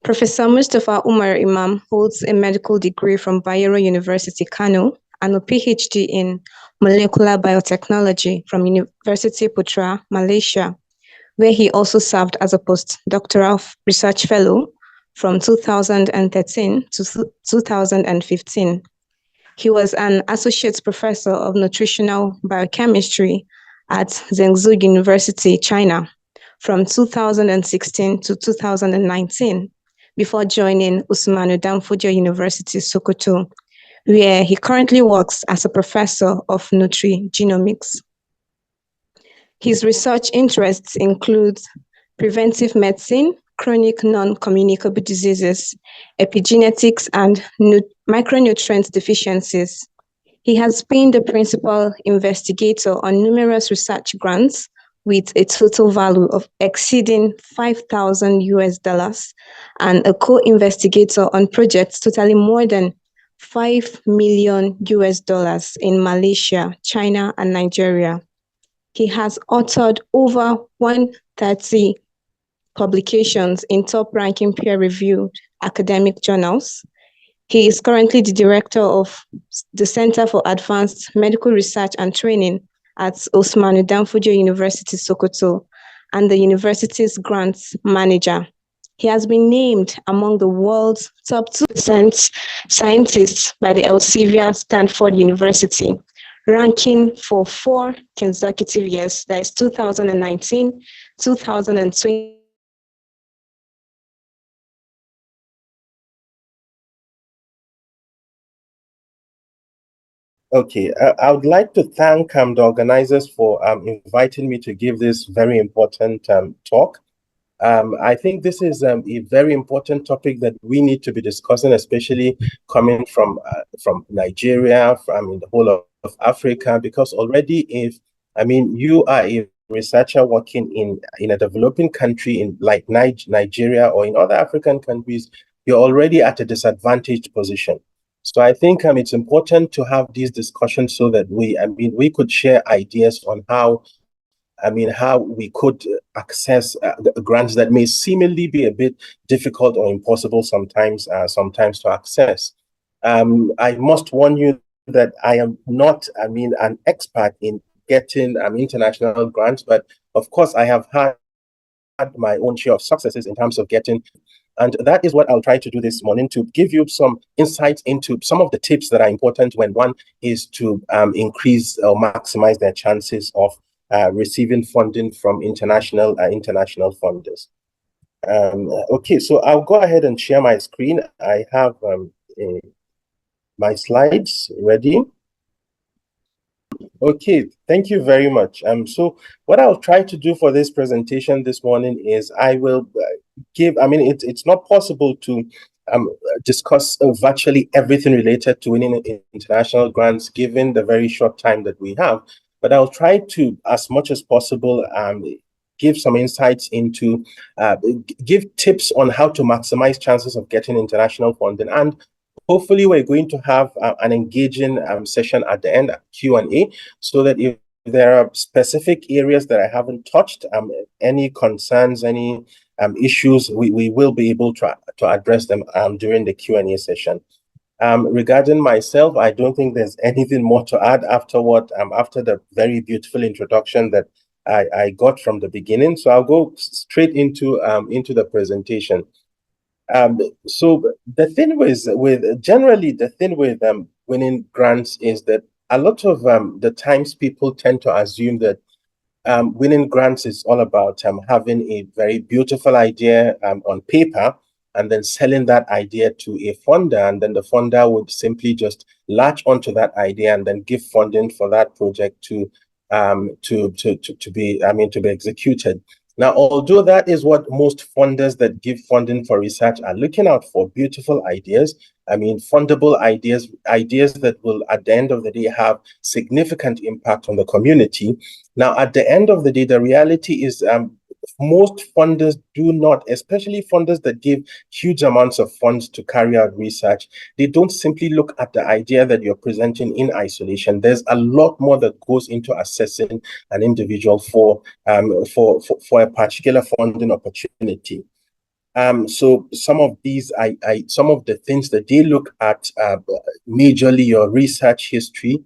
Professor Mustapha Umar Imam holds a medical degree from Bayero University, Kano, and a PhD in molecular biotechnology from University Putra, Malaysia, where he also served as a postdoctoral research fellow from 2013 to 2015. He was an associate professor of nutritional biochemistry at Zhengzhou University, China, from 2016 to 2019, before joining Usmanu Danfodio University, Sokoto, where he currently works as a professor of nutrigenomics. His research interests include preventive medicine, chronic non-communicable diseases, epigenetics, and micronutrient deficiencies. He has been the principal investigator on numerous research grants with a total value of exceeding $5,000 and a co-investigator on projects totaling more than $5 million in Malaysia, China, and Nigeria. He has authored over 130 publications in top-ranking peer-reviewed academic journals. He is currently the director of the Center for Advanced Medical Research and Training at Usmanu Danfodio University, Sokoto, and the university's grants manager. He has been named among the world's top 2% scientists by the Elsevier Stanford University, ranking for 4 consecutive years, that is 2019, 2020, Okay, I would like to thank the organizers for inviting me to give this very important talk. I think this is a very important topic that we need to be discussing, especially coming from Nigeria, from the whole of Africa, because already you are a researcher working in a developing country like Nigeria or in other African countries, you're already at a disadvantaged position. So I think it's important to have these discussions so that we could share ideas on how we could access grants that may seemingly be a bit difficult or impossible sometimes to access. I must warn you that I am not, an expert in getting international grants, but of course I have had my own share of successes in terms of getting. And that is what I'll try to do this morning, to give you some insights into some of the tips that are important when one is to increase or maximize their chances of receiving funding from international funders. Okay, so I'll go ahead and share my screen. I have my slides ready. Okay, thank you very much. So what I'll try to do for this presentation this morning is I will give, it's not possible to discuss virtually everything related to winning international grants given the very short time that we have, but I'll try to, as much as possible, give some insights into, give tips on how to maximize chances of getting international funding. And hopefully we're going to have an engaging session at the end, Q&A, so that if there are specific areas that I haven't touched, any concerns, any issues, we will be able to address them during the Q&A session. Regarding myself, I don't think there's anything more to add after the very beautiful introduction that I got from the beginning. So I'll go straight into the presentation. So the thing with winning grants is that a lot of the times people tend to assume that winning grants is all about having a very beautiful idea on paper and then selling that idea to a funder, and then the funder would simply just latch onto that idea and then give funding for that project to be executed. Now, although that is what most funders that give funding for research are looking out for, beautiful ideas, fundable ideas that will, at the end of the day, have significant impact on the community. Now, at the end of the day, the reality is most funders do not, especially funders that give huge amounts of funds to carry out research, they don't simply look at the idea that you're presenting in isolation. There's a lot more that goes into assessing an individual for a particular funding opportunity. So some of these, some of the things that they look at, majorly your research history.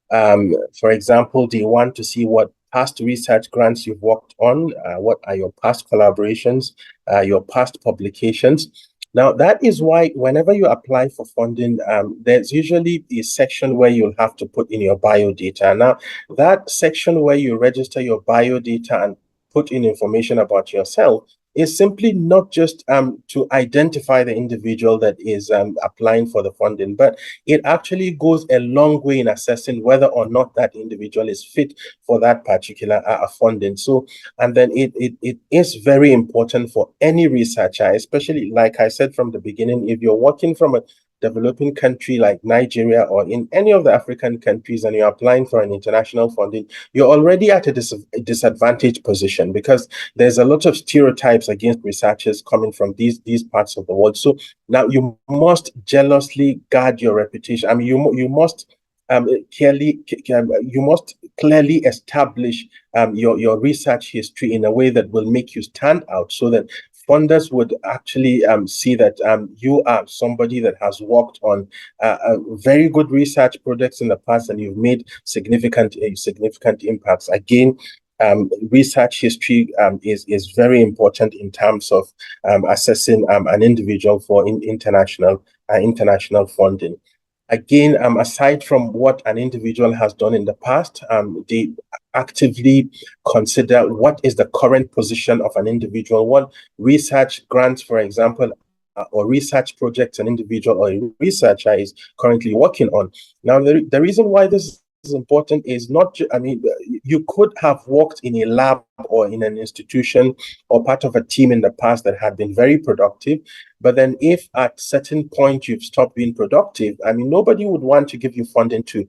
For example, they want to see what past research grants you've worked on, what are your past collaborations, your past publications. Now, that is why whenever you apply for funding, there's usually a section where you'll have to put in your bio data. Now, that section where you register your bio data and put in information about yourself is simply not just to identify the individual that is applying for the funding, but it actually goes a long way in assessing whether or not that individual is fit for that particular funding. So, and then it is very important for any researcher, especially like I said from the beginning, if you're working from a developing country like Nigeria or in any of the African countries and you're applying for an international funding, you're already at a disadvantaged position because there's a lot of stereotypes against researchers coming from these parts of the world. So now you must jealously guard your reputation. I mean, you must you must clearly establish your research history in a way that will make you stand out so that funders would actually see that you are somebody that has worked on very good research projects in the past and you've made significant impacts. Again, research history is very important in terms of assessing an individual for international funding. Again, aside from what an individual has done in the past, they actively consider what is the current position of an individual, what research grants, for example, or research projects an individual or a researcher is currently working on. Now, the reason why this is important is not, I mean, you could have worked in a lab or in an institution or part of a team in the past that had been very productive. But then if at certain point you've stopped being productive, I mean, nobody would want to give you funding to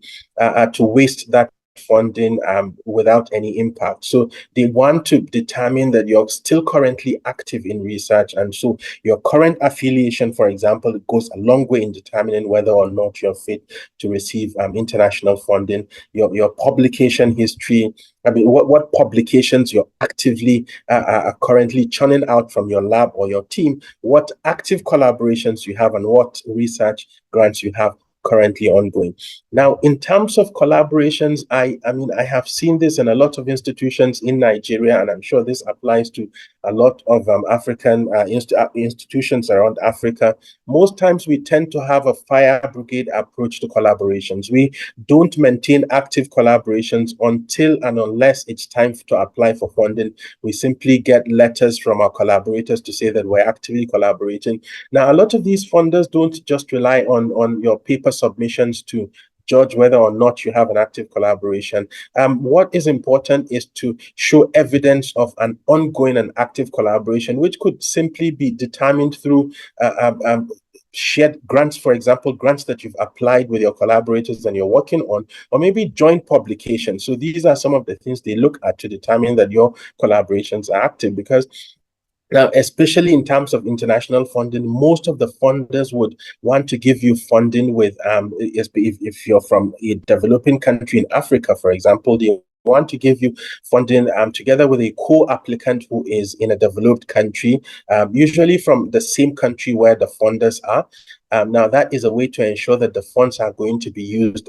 waste that funding without any impact. So they want to determine that you're still currently active in research. And so your current affiliation, for example, goes a long way in determining whether or not you're fit to receive international funding. Your publication history, I mean, what publications you're actively are currently churning out from your lab or your team, what active collaborations you have and what research grants you have currently ongoing. Now, in terms of collaborations, I mean, I have seen this in a lot of institutions in Nigeria, and I'm sure this applies to a lot of African institutions around Africa. Most times we tend to have a fire brigade approach to collaborations. We don't maintain active collaborations until and unless it's time to apply for funding. We simply get letters from our collaborators to say that we're actively collaborating. Now, a lot of these funders don't just rely on your paper submissions to judge whether or not you have an active collaboration. What is important is to show evidence of an ongoing and active collaboration, which could simply be determined through shared grants, for example, grants that you've applied with your collaborators and you're working on, or maybe joint publications. So these are some of the things they look at to determine that your collaborations are active, because now, especially in terms of international funding, most of the funders would want to give you funding with, if you're from a developing country in Africa, for example, they want to give you funding together with a co-applicant who is in a developed country, usually from the same country where the funders are. Now, that is a way to ensure that the funds are going to be used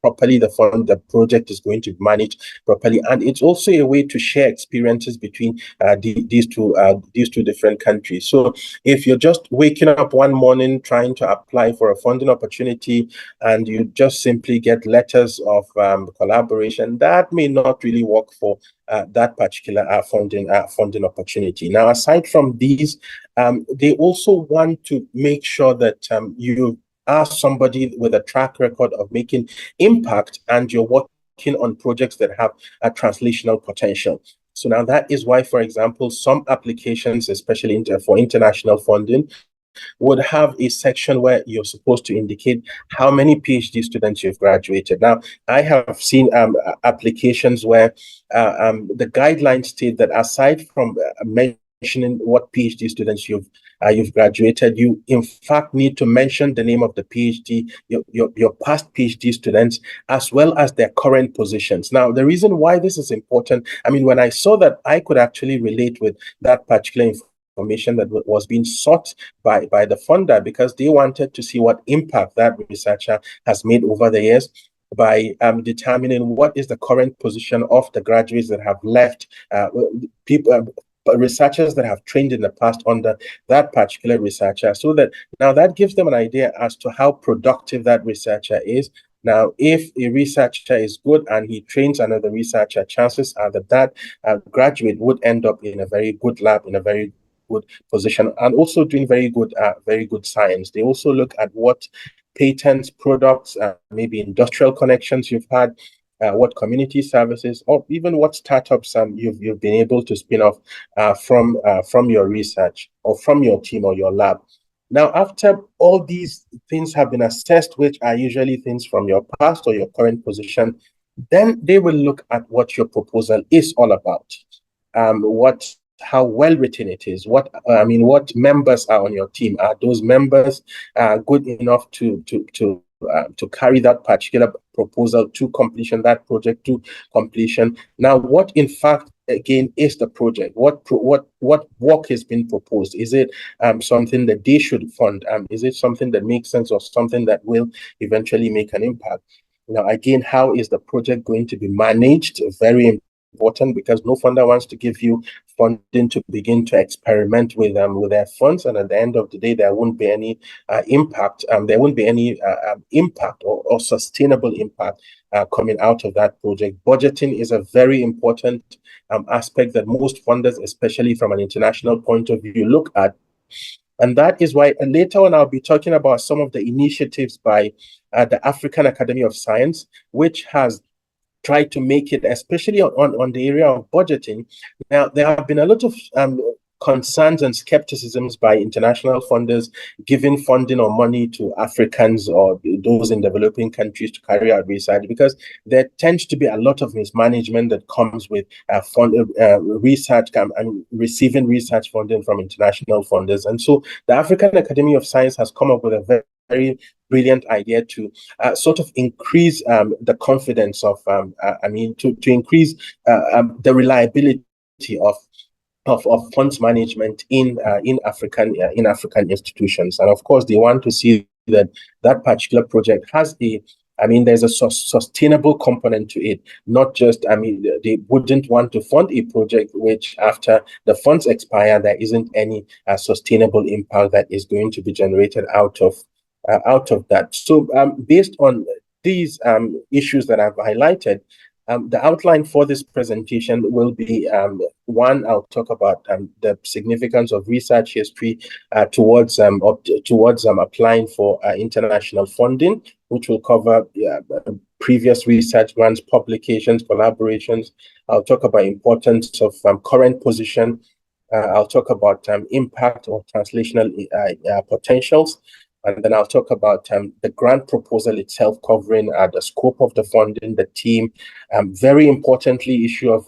properly, the project is going to be managed properly, and it's also a way to share experiences between these two different countries. So if you're just waking up one morning trying to apply for a funding opportunity and you just simply get letters of collaboration, that may not really work for that particular funding opportunity. Now, aside from these, they also want to make sure that you are somebody with a track record of making impact and you're working on projects that have a translational potential. So now that is why, for example, some applications, especially for international funding, would have a section where you're supposed to indicate how many PhD students you've graduated. Now, I have seen applications where the guidelines state that aside from mentioning what PhD students you've graduated, you in fact need to mention the name of the PhD, your past PhD students, as well as their current positions. Now, the reason why this is important, I mean, when I saw that, I could actually relate with that particular information that was being sought by the funder, because they wanted to see what impact that researcher has made over the years by determining what is the current position of the graduates that have left, researchers that have trained in the past under that particular researcher, so that now that gives them an idea as to how productive that researcher is. Now, if a researcher is good and he trains another researcher, chances are that graduate would end up in a very good lab, in a very good position, and also doing very good science. They also look at what patents, products, maybe industrial connections you've had, what community services, or even what startups you've been able to spin off from your research or from your team or your lab. Now, after all these things have been assessed, which are usually things from your past or your current position, then they will look at what your proposal is all about, how well written it is, what members are on your team. Are those members good enough to carry that particular proposal to completion, that project to completion? Now, what in fact again is the project? What work has been proposed? Is it something that they should fund? Is it something that makes sense, or something that will eventually make an impact? Now, again, how is the project going to be managed? Very important, because no funder wants to give you funding to begin to experiment with their funds, and at the end of the day, there won't be any impact. There won't be any impact or sustainable impact coming out of that project. Budgeting is a very important aspect that most funders, especially from an international point of view, look at. And that is why later on I'll be talking about some of the initiatives by the African Academy of Science, which has tried to make it, especially on the area of budgeting. Now, there have been a lot of concerns and skepticisms by international funders giving funding or money to Africans or those in developing countries to carry out research, because there tends to be a lot of mismanagement that comes with research and receiving research funding from international funders. And so the African Academy of Science has come up with a very brilliant idea to sort of increase the confidence of, to increase the reliability of funds management in African institutions. And of course, they want to see that particular project has there's a sustainable component to it. Not just, they wouldn't want to fund a project which, after the funds expire, there isn't any sustainable impact that is going to be generated out of that. So based on these issues that I've highlighted, the outline for this presentation will be, one, I'll talk about the significance of research history towards applying for international funding, which will cover previous research grants, publications, collaborations. I'll talk about importance of current position. I'll talk about impact or translational potentials. And then I'll talk about the grant proposal itself, covering the scope of the funding, the team, very importantly, issue of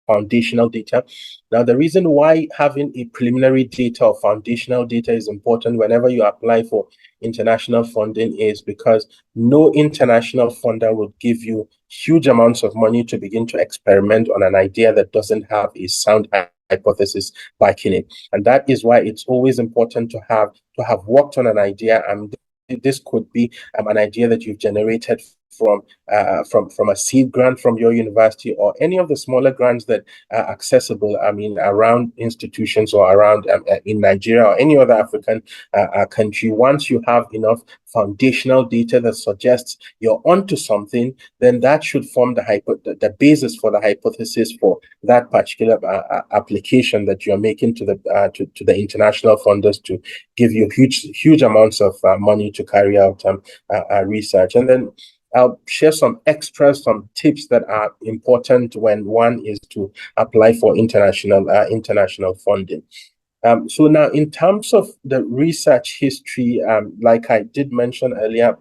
foundational data. Now, the reason why having a preliminary data or foundational data is important whenever you apply for international funding is because no international funder will give you huge amounts of money to begin to experiment on an idea that doesn't have a sound hypothesis backing it. And that is why it's always important to have worked on an idea, and this could be an idea that you've generated from a seed grant from your university or any of the smaller grants that are accessible, around institutions or around in Nigeria or any other African country. Once you have enough foundational data that suggests you're onto something, then that should form the basis for the hypothesis for that particular application that you're making to the international funders to give you huge amounts of money to carry out research. And then I'll share some tips that are important when one is to apply for international funding. So now, in terms of the research history, like I did mention earlier,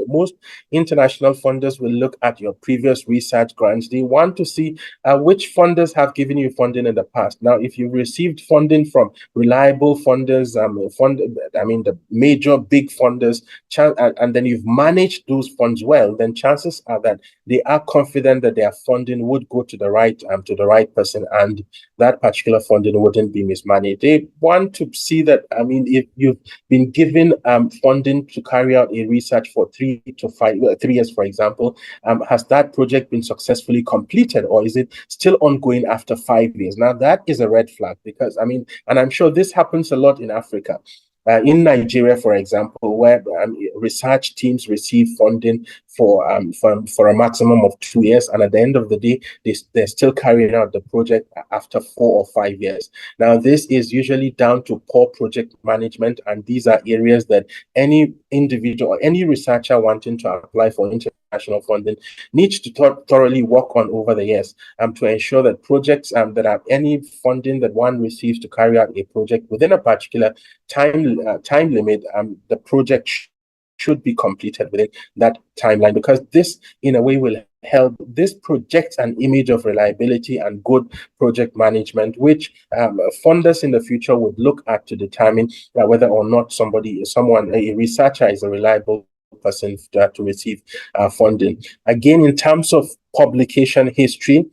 most international funders will look at your previous research grants. They want to see which funders have given you funding in the past. Now, if you received funding from reliable funders, the major big funders, and then you've managed those funds well, then chances are that they are confident that their funding would go to the right person, and that particular funding wouldn't be mismanaged. They want to see that, if you've been given funding to carry out a research for 3 years, for example, has that project been successfully completed, or is it still ongoing after 5 years? Now, that is a red flag, because, and I'm sure this happens a lot in Africa. In Nigeria, for example, where research teams receive funding for a maximum of 2 years, and at the end of the day, they're still carrying out the project after 4 or 5 years. Now, this is usually down to poor project management, and these are areas that any individual or any researcher wanting to apply for international funding needs to thoroughly work on over the years, to ensure that projects that have any funding that one receives to carry out a project within a particular time limit, the project should be completed within that timeline, because this, in a way, will help. This projects an image of reliability and good project management, which funders in the future would look at to determine whether or not a researcher is a reliable person to receive funding. Again, in terms of publication history,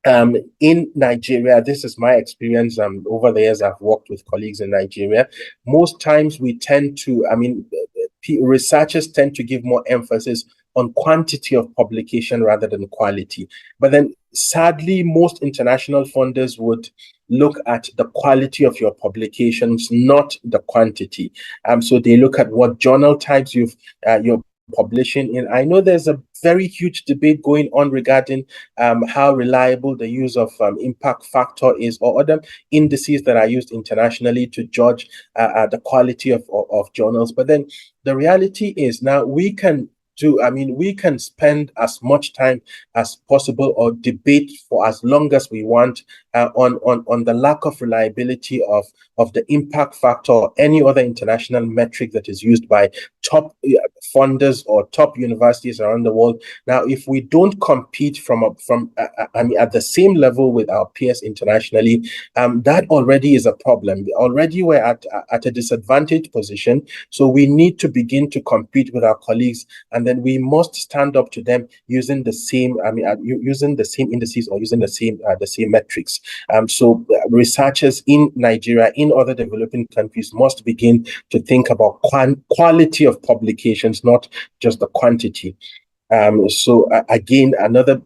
in Nigeria, this is my experience. Over the years, I've worked with colleagues in Nigeria. Most times we tend to, researchers tend to give more emphasis on quantity of publication rather than quality. But then, sadly, most international funders would look at the quality of your publications, not the quantity. So they look at what journal types you're publishing in. I know there's a very huge debate going on regarding how reliable the use of impact factor is, or other indices that are used internationally to judge the quality of journals. But then the reality is, now we can spend as much time as possible or debate for as long as we want on the lack of reliability of the impact factor or any other international metric that is used by top funders or top universities around the world. Now, if we don't compete at the same level with our peers internationally, that already is a problem. Already we're at a disadvantaged position, so we need to begin to compete with our colleagues, and then we must stand up to them using the same indices or using the same metrics. So researchers in Nigeria, in other developing countries, must begin to think about quality of publications, not just the quantity. Again, another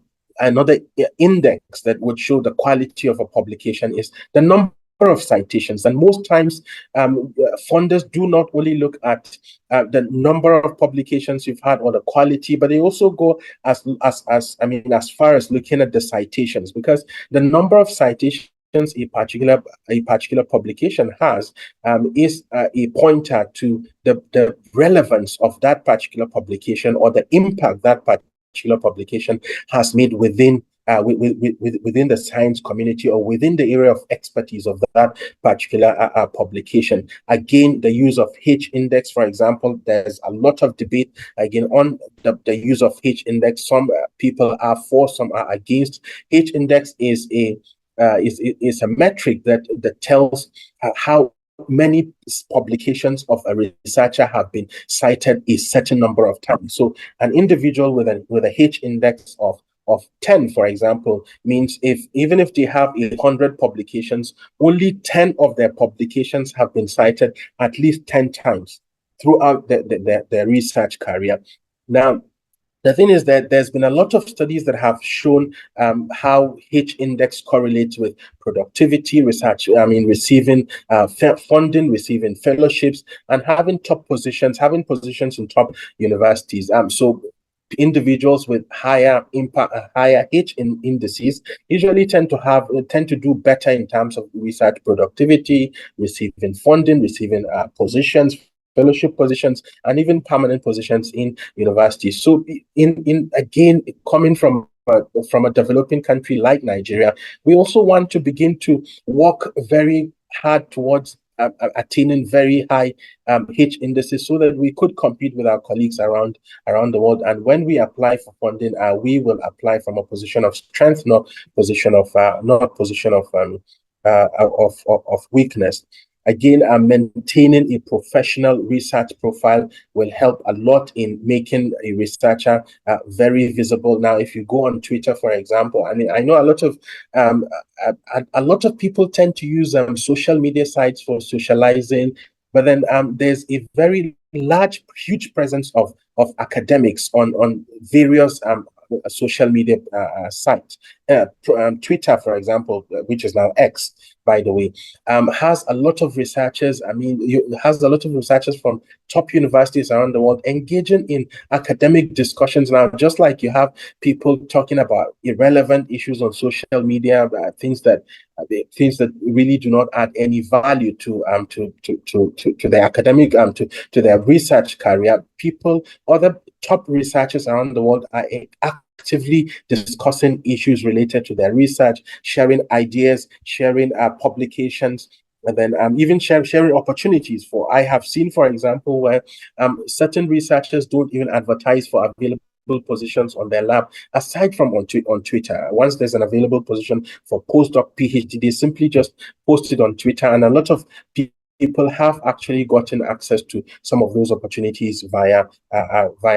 index that would show the quality of a publication is the number of citations. And most times, funders do not only look at the number of publications you've had or the quality, but they also go as far as looking at the citations, because the number of citations a particular publication has is a pointer to the relevance of that particular publication, or the impact that particular publication has made within the science community, or within the area of expertise of that particular publication. Again, the use of H-index, for example, there's a lot of debate again on the use of H-index. Some people are for, some are against. H-index is a metric that tells how many publications of a researcher have been cited a certain number of times. So an individual with a H-index of 10, for example, means even if they have 100 publications, only 10 of their publications have been cited at least 10 times throughout their research career. Now, the thing is that there's been a lot of studies that have shown how H-index correlates with productivity, research, receiving funding, receiving fellowships, and having positions in top universities. So individuals with higher impact, higher H indices usually tend to do better in terms of research productivity, receiving funding, receiving positions, fellowship positions, and even permanent positions in universities. So again, coming from a developing country like Nigeria, we also want to begin to work very hard towards attaining very high H indices so that we could compete with our colleagues around the world. And when we apply for funding, we will apply from a position of strength, not position of weakness. Again, maintaining a professional research profile will help a lot in making a researcher very visible. Now, if you go on Twitter, for example, I mean, I know a lot of people tend to use social media sites for socializing, but then there's a very huge presence of academics on various social media sites. Twitter, for example, which is now X, by the way, has a lot of researchers. I mean, has a lot of researchers from top universities around the world engaging in academic discussions now, just like you have people talking about irrelevant issues on social media, things that really do not add any value to their academic to their research career. Other top researchers around the world are actively discussing issues related to their research, sharing ideas, sharing publications, and then even sharing opportunities for. I have seen, for example, where certain researchers don't even advertise for available positions on their lab aside from on Twitter. Once there's an available position for postdoc, PhD, they simply just post it on Twitter, and a lot of people have actually gotten access to some of those opportunities via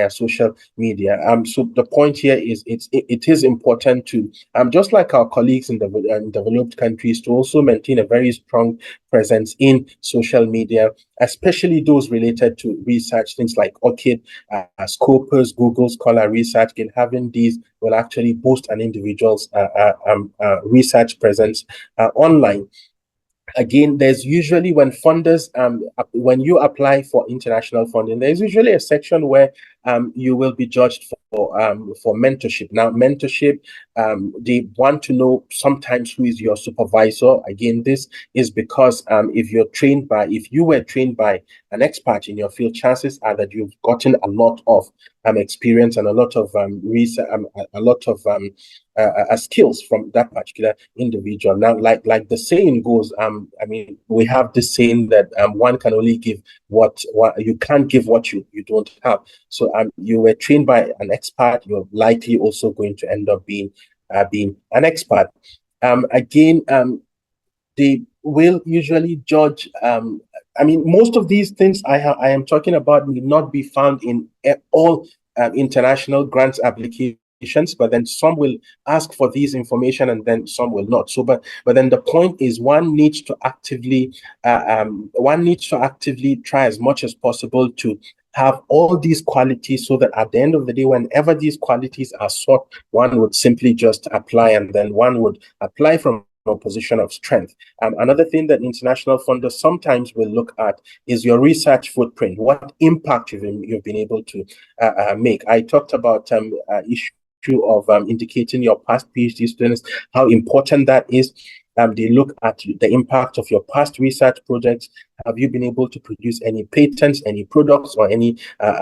social media. So the point here is it is important to just like our colleagues in developed countries, to also maintain a very strong presence in social media, especially those related to research, things like ORCID, Scopus, Google Scholar Research. Having these will actually boost an individual's research presence online. Again, there's usually when you apply for international funding, there's usually a section where you will be judged for mentorship. Now, mentorship, they want to know sometimes who is your supervisor. Again, this is because if you were trained by an expert in your field, chances are that you've gotten a lot of experience and a lot of research, skills from that particular individual. Now, like the saying goes, I mean, we have this saying that one can only give what you can't give what you don't have. So you were trained by an expert, you're likely also going to end up being an expert. Again, they will usually judge. I mean, most of these things I am talking about will not be found in all international grants applications, but then some will ask for these information and then some will not. So, but then the point is, one needs to actively try as much as possible to have all these qualities, so that at the end of the day, whenever these qualities are sought, one would simply just apply, and then one would apply from a position of strength. Another thing that international funders sometimes will look at is your research footprint, what impact you've been able to make. I talked about issue of indicating your past PhD students, how important that is. They look at the impact of your past research projects. Have you been able to produce any patents, any products, or any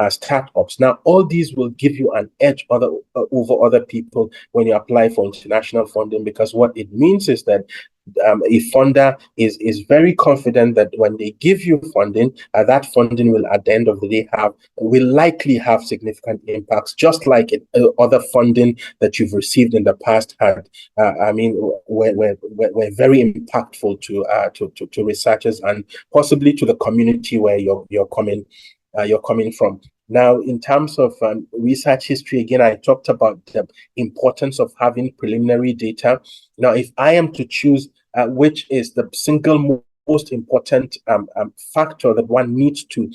startups? Now, all these will give you an edge over other people when you apply for international funding, because what it means is that a funder is very confident that when they give you funding, that funding will, at the end of the day, will likely have significant impacts, just like other funding that you've received in the past had. I mean, were very impactful to researchers and possibly to the community where you're coming from. Now, in terms of research history, again, I talked about the importance of having preliminary data. Now, if I am to choose which is the single most important factor that one needs to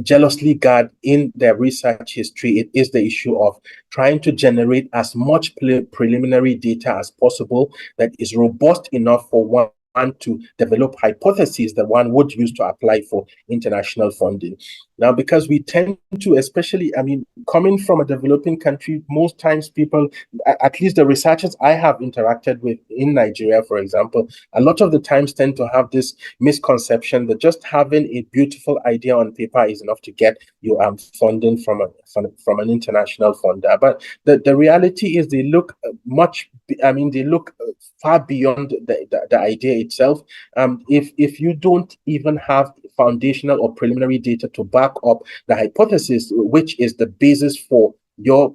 jealously guard in their research history, it is the issue of trying to generate as much preliminary data as possible that is robust enough for one to develop hypotheses that one would use to apply for international funding. Now, because we tend to, especially, I mean, coming from a developing country, most times people, at least the researchers I have interacted with in Nigeria, for example, a lot of the times tend to have this misconception that just having a beautiful idea on paper is enough to get you funding from an international funder. But the reality is they look they look far beyond the idea itself. If you don't even have foundational or preliminary data to back up the hypothesis, which is the basis for your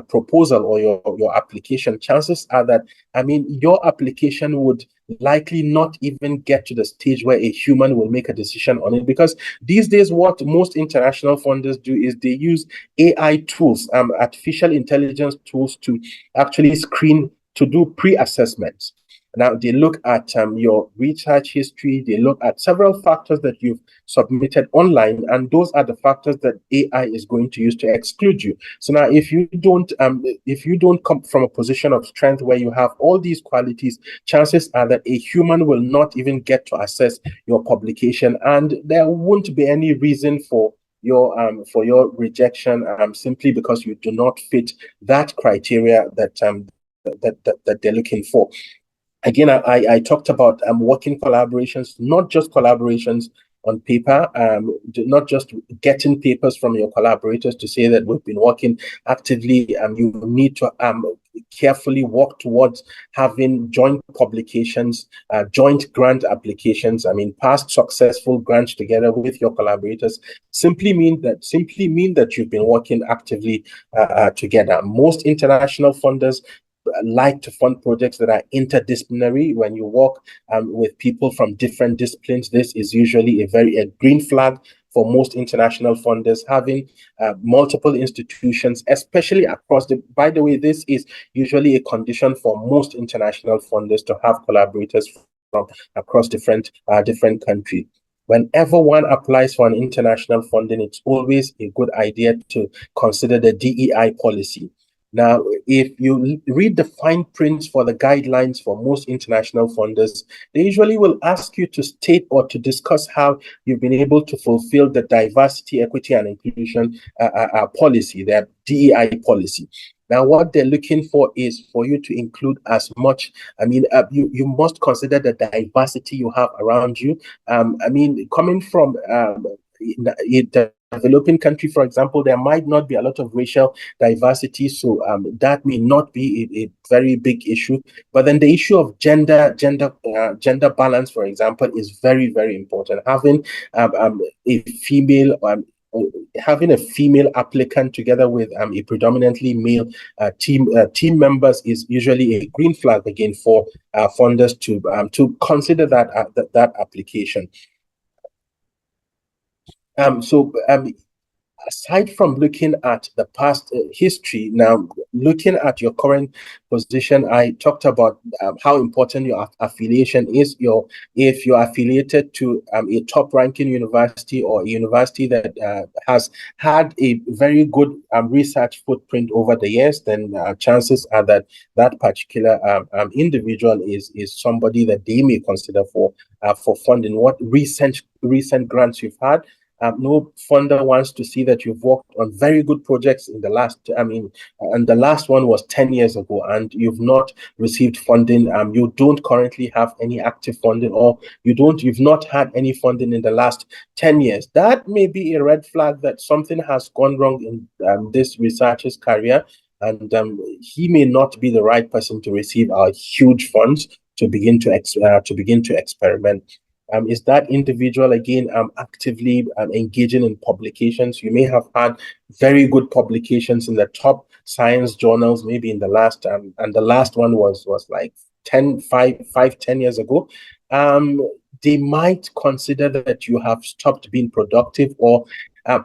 proposal or your application, chances are that, I mean, your application would likely not even get to the stage where a human will make a decision on it, because these days what most international funders do is they use AI tools, artificial intelligence tools, to actually screen, to do pre-assessments. Now, they look at your research history, they look at several factors that you've submitted online, and those are the factors that AI is going to use to exclude you. So now, if you don't come from a position of strength where you have all these qualities, chances are that a human will not even get to assess your publication, and there won't be any reason for your rejection, simply because you do not fit that criteria that they're looking for. Again, I talked about working collaborations, not just collaborations on paper, not just getting papers from your collaborators to say that we've been working actively. You need to carefully work towards having joint publications, joint grant applications. I mean, past successful grants together with your collaborators simply mean that you've been working actively together. Most international funders like to fund projects that are interdisciplinary. When you work with people from different disciplines, this is usually a green flag for most international funders. Having multiple institutions, especially across by the way, this is usually a condition for most international funders, to have collaborators from across different countries. Whenever one applies for an international funding, it's always a good idea to consider the DEI policy. Now, if you read the fine print for the guidelines for most international funders, they usually will ask you to state or to discuss how you've been able to fulfill the diversity, equity, and inclusion policy, their DEI policy. Now, what they're looking for is for you to include as much. I mean, you must consider the diversity you have around you. I mean, coming from the developing country, for example, there might not be a lot of racial diversity, so that may not be a very big issue. But then the issue of gender balance, for example, is very, very important. Having a female having a female applicant together with a predominantly male team members is usually a green flag again for funders to consider that application. Aside from looking at the past history, now looking at your current position, I talked about how important your affiliation is. If you're affiliated to a top-ranking university, or a university that has had a very good research footprint over the years, then chances are that that particular individual is somebody that they may consider for funding. What recent grants you've had. No funder wants to see that you've worked on very good projects in the last, and the last one was 10 years ago, and you've not received funding. You don't currently have any active funding, or you've not had any funding in the last 10 years. That may be a red flag that something has gone wrong in this researcher's career, and he may not be the right person to receive our huge funds to begin to experiment. Is that individual again actively engaging in publications? You may have had very good publications in the top science journals, maybe in the last and the last one was like 10 years ago. They might consider that you have stopped being productive, or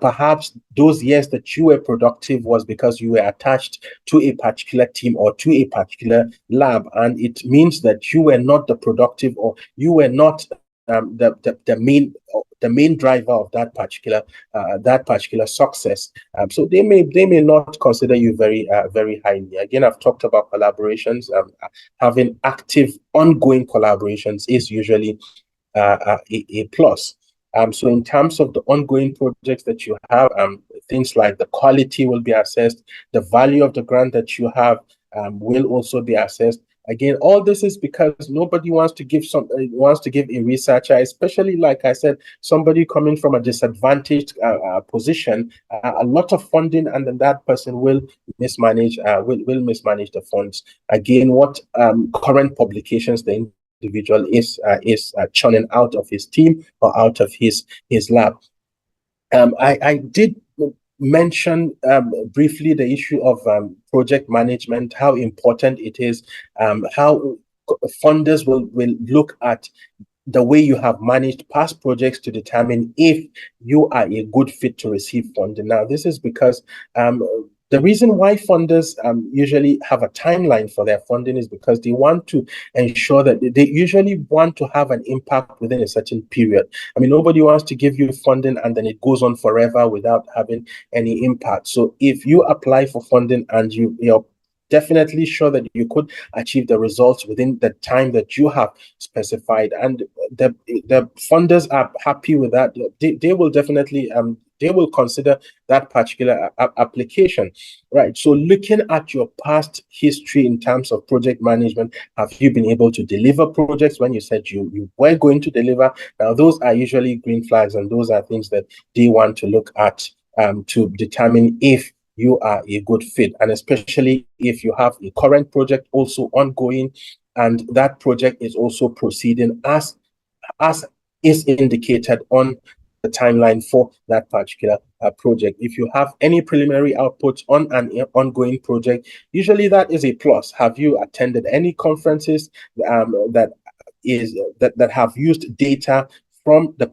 perhaps those years that you were productive was because you were attached to a particular team or to a particular lab, and it means that you were not the productive, or you were not the main driver of that particular success. So they may not consider you very highly. Again, I've talked about collaborations. Having active ongoing collaborations is usually a plus. So in terms of the ongoing projects that you have, things like the quality will be assessed, the value of the grant that you have will also be assessed. Again, all this is because nobody wants to give a researcher, especially like I said, somebody coming from a disadvantaged position, a lot of funding, and then that person will mismanage the funds. Again, what current publications the individual is churning out of his team or out of his lab. I did mention briefly the issue of project management, how important it is, how funders will look at the way you have managed past projects to determine if you are a good fit to receive funding. Now, this is because the reason why funders usually have a timeline for their funding is because they want to ensure that they usually want to have an impact within a certain period. I mean, nobody wants to give you funding and then it goes on forever without having any impact. So if you apply for funding and you're definitely sure that you could achieve the results within the time that you have specified, and the funders are happy with that, they will definitely they will consider that particular application, right? So looking at your past history in terms of project management, have you been able to deliver projects when you said you were going to deliver? Now, those are usually green flags, and those are things that they want to look at to determine if you are a good fit, and especially if you have a current project also ongoing and that project is also proceeding as is indicated on the timeline for that particular project. If you have any preliminary outputs on an ongoing project, usually that is a plus. Have you attended any conferences that have used data from a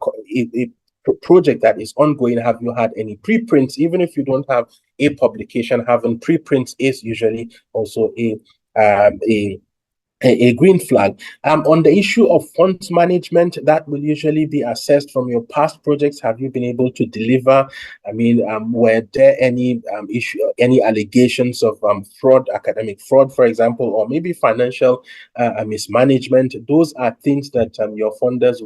project that is ongoing? Have you had any preprints? Even if you don't have a publication, having preprints is usually also a green flag. On the issue of funds management, that will usually be assessed from your past projects. Have you been able to deliver? I mean, were there any any allegations of fraud, academic fraud, for example, or maybe financial mismanagement? Those are things that your funders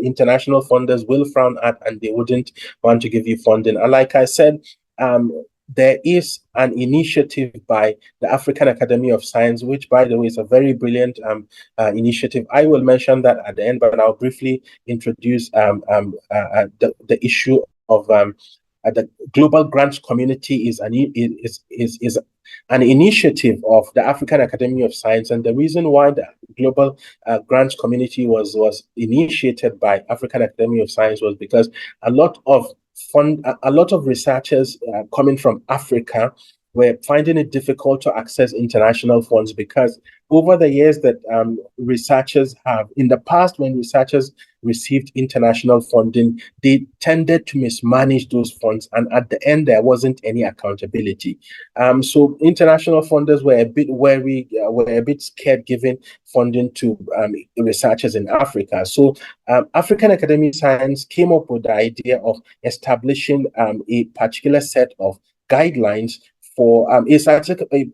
international funders will frown at, and they wouldn't want to give you funding. And like I said, there is an initiative by the African Academy of Science, which, by the way, is a very brilliant initiative. I will mention that at the end, but I'll briefly introduce the issue of the Global Grants Community is an initiative of the African Academy of Science, and the reason why the Global Grants Community was initiated by African Academy of Science was because a lot of researchers coming from Africa were finding it difficult to access international funds, because over the years that researchers have, in the past, when researchers received international funding, they tended to mismanage those funds, and at the end, there wasn't any accountability. So international funders were a bit wary, were a bit scared giving funding to researchers in Africa. So African Academy of Science came up with the idea of establishing a particular set of guidelines for a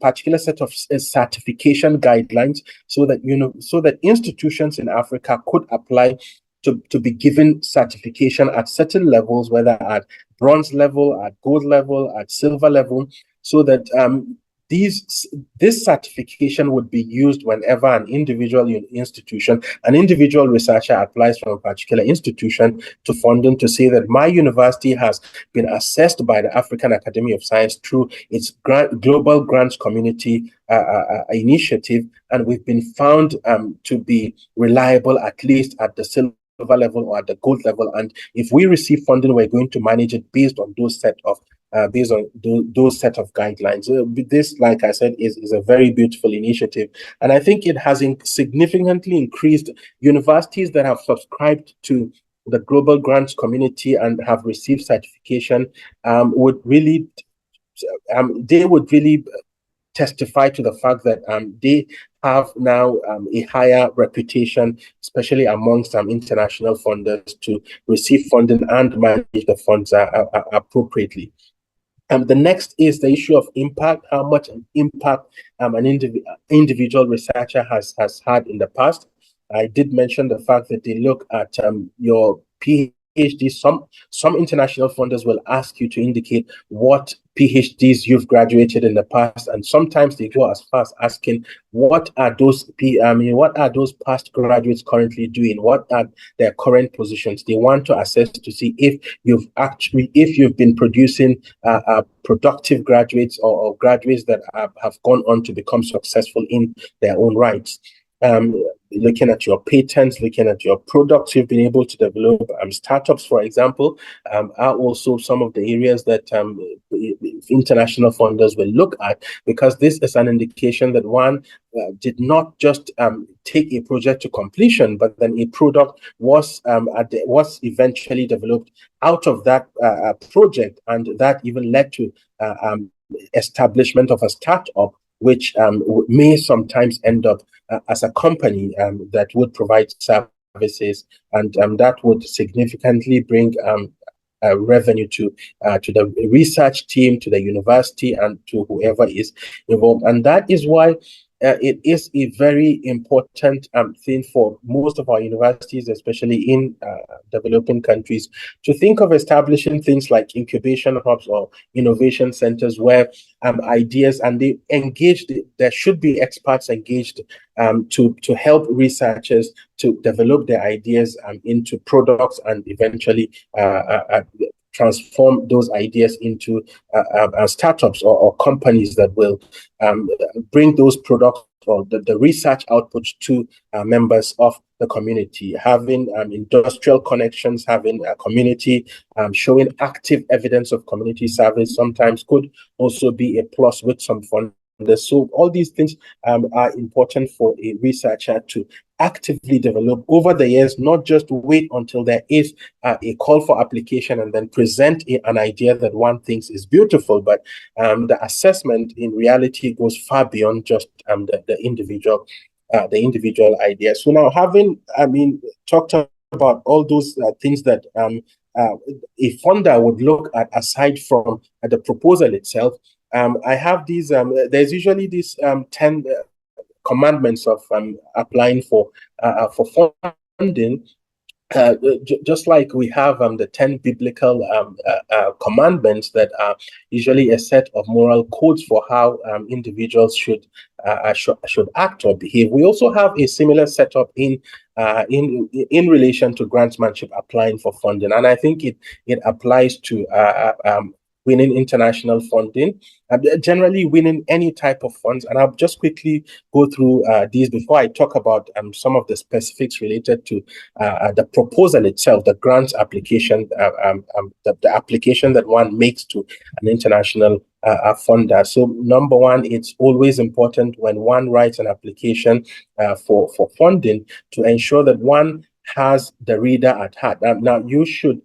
particular set of certification guidelines, so that institutions in Africa could apply to be given certification at certain levels, whether at bronze level, at gold level, at silver level, so that this certification would be used whenever an individual researcher applies from a particular institution to funding, to say that my university has been assessed by the African Academy of Science through its Global Grants Community initiative, and we've been found to be reliable, at least at the silver level or at the gold level. And if we receive funding, we're going to manage it based on those set of guidelines. This, like I said, is a very beautiful initiative, and I think it has significantly increased universities that have subscribed to the Global Grants Community and have received certification. They would really testify to the fact that they have now a higher reputation, especially amongst international funders, to receive funding and manage the funds appropriately. The next is the issue of impact, how much impact an individual researcher has had in the past. I did mention the fact that they look at your PhD, some international funders will ask you to indicate what PhDs you've graduated in the past, and sometimes they go as far as asking what are those past graduates currently doing, what are their current positions. They want to assess to see if you've been producing productive graduates or graduates that have gone on to become successful in their own rights. Looking at your patents, looking at your products you've been able to develop. Startups, for example, are also some of the areas that international funders will look at, because this is an indication that one did not just take a project to completion, but then a product was eventually developed out of that project, and that even led to establishment of a startup, which may sometimes end up as a company that would provide services, and that would significantly bring revenue to the research team, to the university, and to whoever is involved. And that is why it is a very important thing for most of our universities, especially in developing countries, to think of establishing things like incubation hubs or innovation centers where ideas, and they engaged, there should be experts engaged to help researchers to develop their ideas into products, and eventually transform those ideas into startups or companies that will bring those products or the research outputs to members of the community. Having industrial connections, having a community, showing active evidence of community service sometimes could also be a plus with some funders. So all these things are important for a researcher to actively develop over the years, not just wait until there is a call for application and then present an idea that one thinks is beautiful, but the assessment in reality goes far beyond just the individual idea. So now, having talked about all those things that a funder would look at aside from the proposal itself, I have these, there's usually these 10 commandments of applying for funding. Just like we have the 10 biblical commandments that are usually a set of moral codes for how individuals should act or behave. We also have a similar setup in relation to grantsmanship applying for funding, and I think it applies to winning international funding, generally winning any type of funds. And I'll just quickly go through these before I talk about some of the specifics related to the proposal itself, the grant application, the application that one makes to an international funder. So number one, it's always important when one writes an application for funding to ensure that one has the reader at heart. Now you should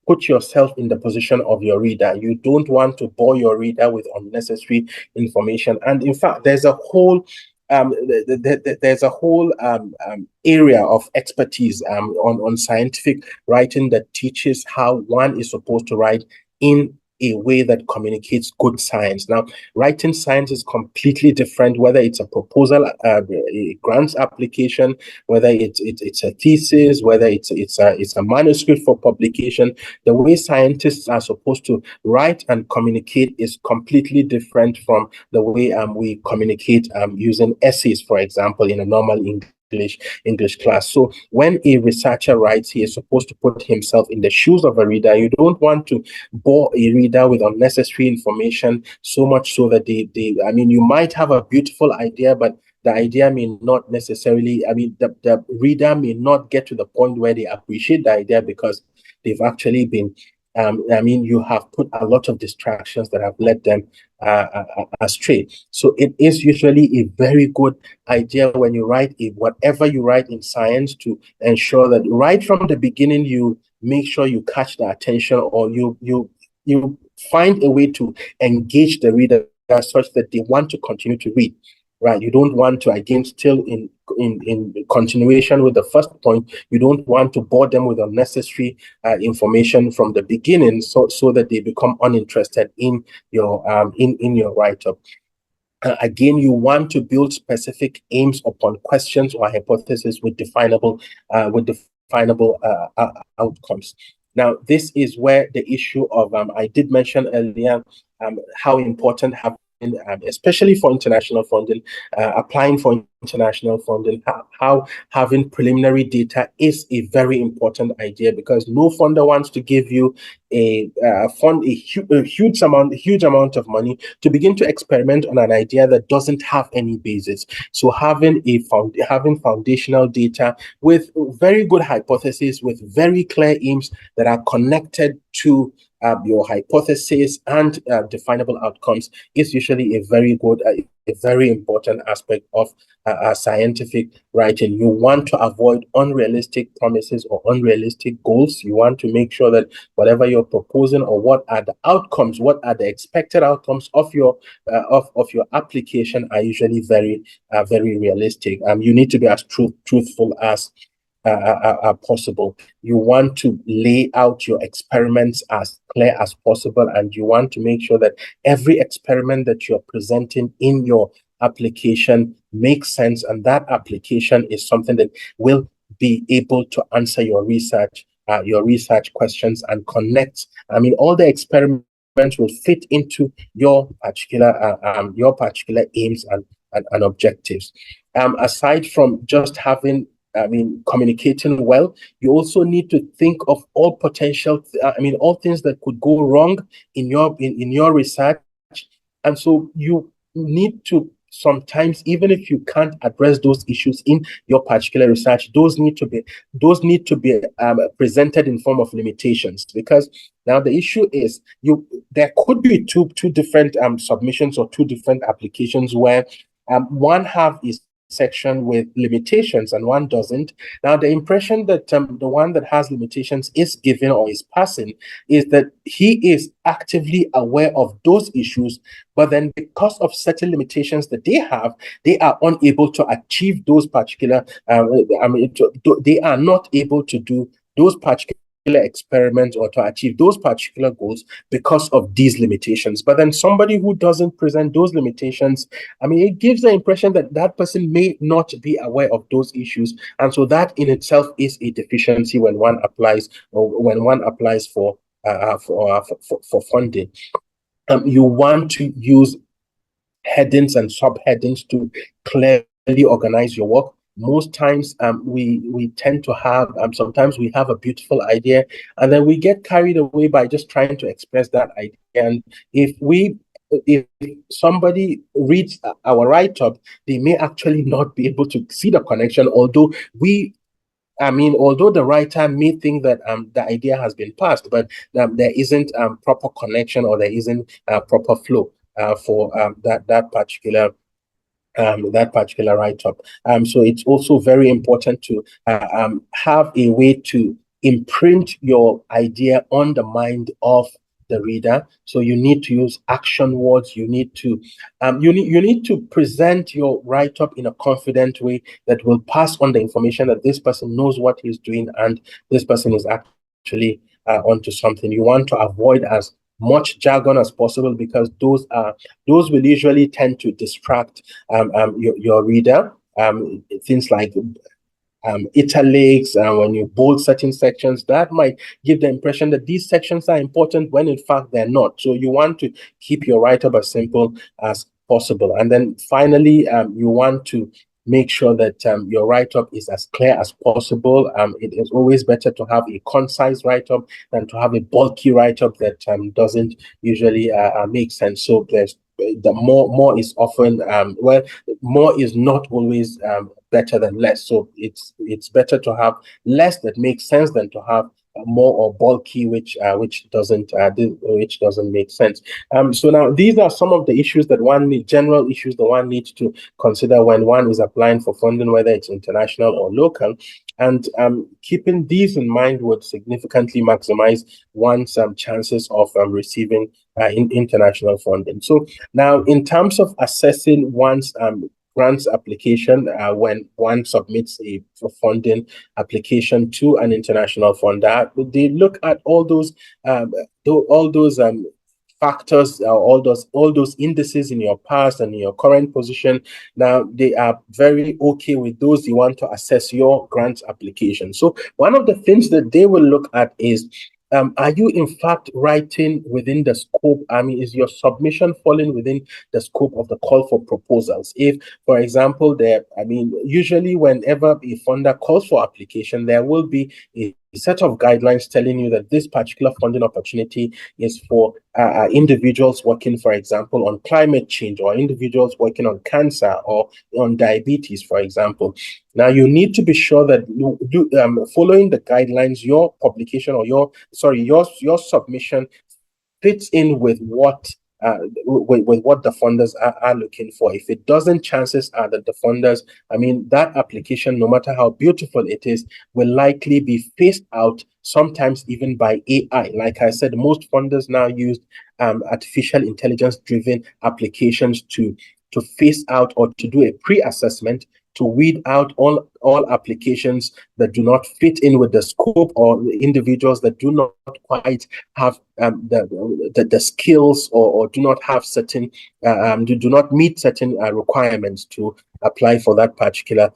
put yourself in the position of your reader. You don't want to bore your reader with unnecessary information. And in fact, there's a whole area of expertise on scientific writing that teaches how one is supposed to write in a way that communicates good science. Now, writing science is completely different, whether it's a proposal, a grants application, whether it's a thesis, whether it's a manuscript for publication. The way scientists are supposed to write and communicate is completely different from the way we communicate using essays, for example, in a normal English class. So when a researcher writes, he is supposed to put himself in the shoes of a reader. You don't want to bore a reader with unnecessary information, so much so that you might have a beautiful idea, but the idea may not necessarily, the reader may not get to the point where they appreciate the idea because they've actually been you have put a lot of distractions that have led them astray. So it is usually a very good idea when you write whatever you write in science to ensure that right from the beginning you make sure you catch the attention, or you find a way to engage the reader such that they want to continue to read. Right, you don't want to, again, still in continuation with the first point, you don't want to bore them with unnecessary information from the beginning, so that they become uninterested in your write-up. Again, you want to build specific aims upon questions or hypotheses with definable definable outcomes. Now, this is where the issue of, I did mention earlier, how important having, especially for international funding, applying for international funding, how having preliminary data is a very important idea, because no funder wants to give you a huge amount of money to begin to experiment on an idea that doesn't have any basis. So having foundational data with very good hypotheses, with very clear aims that are connected to your hypothesis and definable outcomes is usually a very good, a very important aspect of scientific writing. You want to avoid unrealistic promises or unrealistic goals. You want to make sure that whatever you're proposing, or what are the outcomes, what are the expected outcomes of your application, are usually very realistic. You need to be as truthful as possible. You want to lay out your experiments as clear as possible, and you want to make sure that every experiment that you're presenting in your application makes sense, and that application is something that will be able to answer your research questions and connect. I mean, all the experiments will fit into your particular aims and objectives. Aside from just having, communicating well, you also need to think of all potential, all things that could go wrong in your research. And so you need to sometimes, even if you can't address those issues in your particular research, those need to be presented in form of limitations, because now the issue is there could be two different submissions or two different applications where one have is section with limitations and one doesn't. Now, the impression that the one that has limitations is given or is passing is that he is actively aware of those issues, but then because of certain limitations that they have, they are unable to achieve those particular, they are not able to do those particular experiments or to achieve those particular goals because of these limitations. But then somebody who doesn't present those limitations, it gives the impression that that person may not be aware of those issues, and so that in itself is a deficiency when one applies for funding. You want to use headings and subheadings to clearly organize your work. Most times we tend to have, sometimes we have a beautiful idea and then we get carried away by just trying to express that idea. And if somebody reads our write-up, they may actually not be able to see the connection, although the writer may think that the idea has been passed, but there isn't proper connection, or there isn't proper flow for that particular write-up. So it's also very important to have a way to imprint your idea on the mind of the reader. So you need to use action words. You need to present your write-up in a confident way that will pass on the information that this person knows what he's doing and this person is actually onto something. You want to avoid as much jargon as possible, because those will usually tend to distract your reader. Things like italics, when you bold certain sections, that might give the impression that these sections are important when in fact they're not. So you want to keep your write-up as simple as possible. And then finally, you want to make sure that your write-up is as clear as possible. It is always better to have a concise write-up than to have a bulky write-up that doesn't usually make sense. So there's the more is often more is not always better than less. So it's better to have less that makes sense than to have more or bulky which doesn't make sense. So now these are some of the issues that general issues that one needs to consider when one is applying for funding, whether it's international or local. And keeping these in mind would significantly maximize one's chances of receiving international funding. So now, in terms of assessing one's grants application, when one submits a funding application to an international funder, they look at all those factors, all those indices in your past and in your current position. Now they are very okay with those. You want to assess your grant application. So one of the things that they will look at is, are you in fact writing within the scope? I mean, is your submission falling within the scope of the call for proposals? If, for example, usually whenever a funder calls for application, there will be a set of guidelines telling you that this particular funding opportunity is for individuals working, for example, on climate change, or individuals working on cancer or on diabetes, for example. Now, you need to be sure that following the guidelines, your publication or your submission fits in with what what the funders are looking for. If it doesn't, chances are that the funders, that application, no matter how beautiful it is, will likely be phased out, sometimes even by AI. Like I said, most funders now use artificial intelligence-driven applications to phase out or to do a pre-assessment, to weed out all applications that do not fit in with the scope, or individuals that do not quite have the skills, or do not have certain do not meet certain requirements to apply for that particular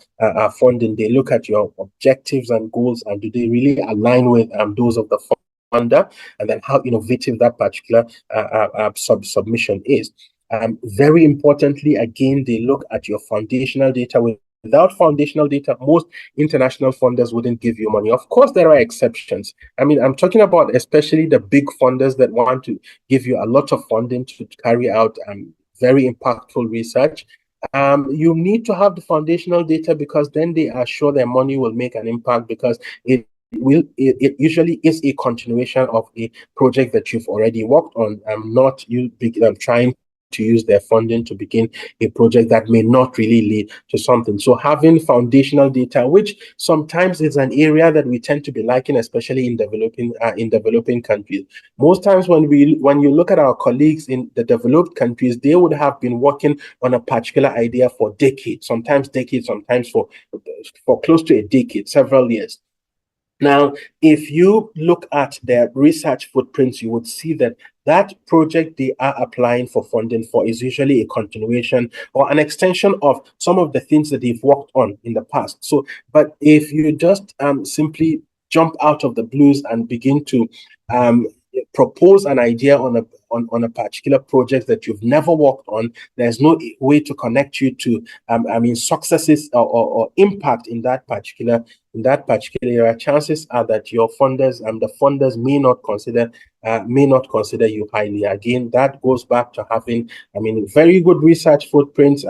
funding. They look at your objectives and goals, and do they really align with those of the funder, and then how innovative that particular submission is. Very importantly, again, they look at your foundational data. Without foundational data, most international funders wouldn't give you money. Of course, there are exceptions. I'm talking about especially the big funders that want to give you a lot of funding to carry out very impactful research. You need to have the foundational data, because then they are sure their money will make an impact, because it usually is a continuation of a project that you've already worked on, not you trying to use their funding to begin a project that may not really lead to something. So having foundational data, which sometimes is an area that we tend to be lacking, especially in developing countries. Most times when you look at our colleagues in the developed countries, they would have been working on a particular idea for decades, sometimes for close to a decade, several years. Now, if you look at their research footprints, you would see that project they are applying for funding for is usually a continuation or an extension of some of the things that they've worked on in the past. So, but if you just simply jump out of the blues and begin to propose an idea on a particular project that you've never worked on, there's no way to connect you to successes or impact in that particular area. Chances are that your funders and the funders may not consider you highly. Again, that goes back to having very good research footprints,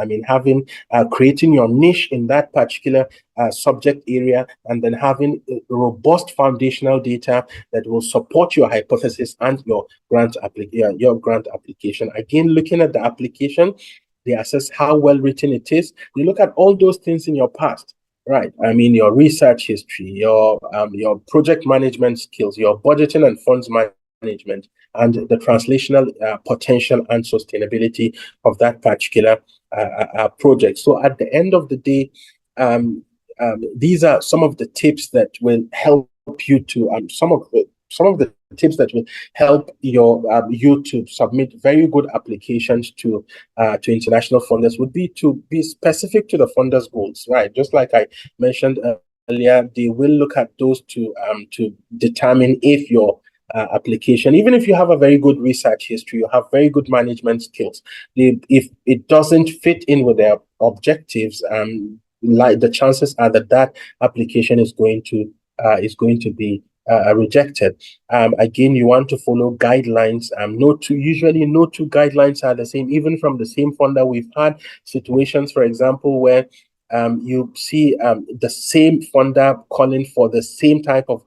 creating your niche in that particular subject area, and then having robust foundational data that will support your hypothesis and your grant application. Again, looking at the application, they assess how well written it is. They look at all those things in your past. Right. Your research history, your project management skills, your budgeting and funds management, and the translational potential and sustainability of that particular project. So at the end of the day, these are some of the tips that will help you to some of the tips that will help you to submit very good applications to international funders would be to be specific to the funders' goals, right? Just like I mentioned earlier, they will look at those to determine if your application, even if you have a very good research history, you have very good management skills, if it doesn't fit in with their objectives, like the chances are that application is going to be rejected. Again, you want to follow guidelines. Usually no two guidelines are the same, even from the same funder. We've had situations, for example, where you see the same funder calling for the same type of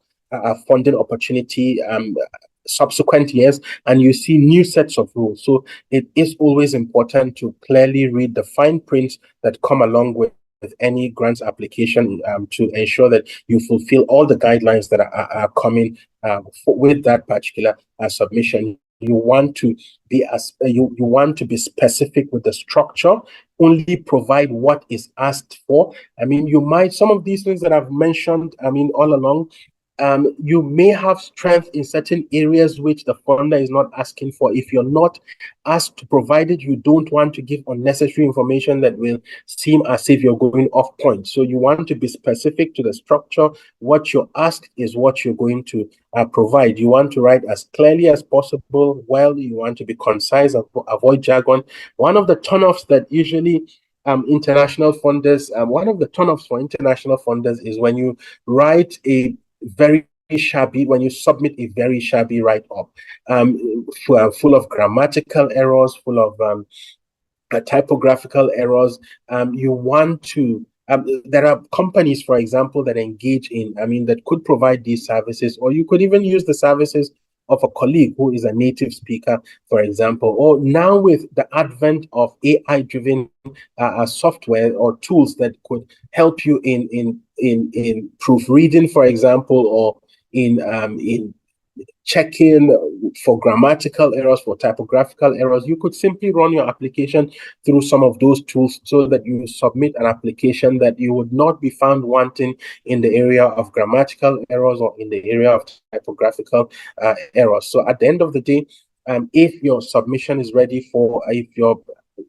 funding opportunity subsequent years, and you see new sets of rules. So it is always important to clearly read the fine prints that come along with any grants application, to ensure that you fulfill all the guidelines that are coming with that particular submission. You want to be you want to be specific with the structure. Only provide what is asked for. You might, some of these things that I've mentioned, all along, you may have strength in certain areas which the funder is not asking for. If you're not asked to provide it, you don't want to give unnecessary information that will seem as if you're going off point. So you want to be specific to the structure. What you're asked is what you're going to provide. You want to write as clearly as possible. Well, you want to be concise, avoid jargon. One of the turnoffs that usually international funders, one of the turnoffs for international funders is when you write a very shabby, when you submit a very shabby write-up, full of grammatical errors, full of typographical errors. You want to, there are companies, for example, that engage in, that could provide these services, or you could even use the services of a colleague who is a native speaker, for example. Or now with the advent of AI-driven software or tools that could help you in proofreading, for example, or in checking for grammatical errors, for typographical errors, you could simply run your application through some of those tools so that you submit an application that you would not be found wanting in the area of grammatical errors or in the area of typographical errors. So at the end of the day, if your submission is ready for,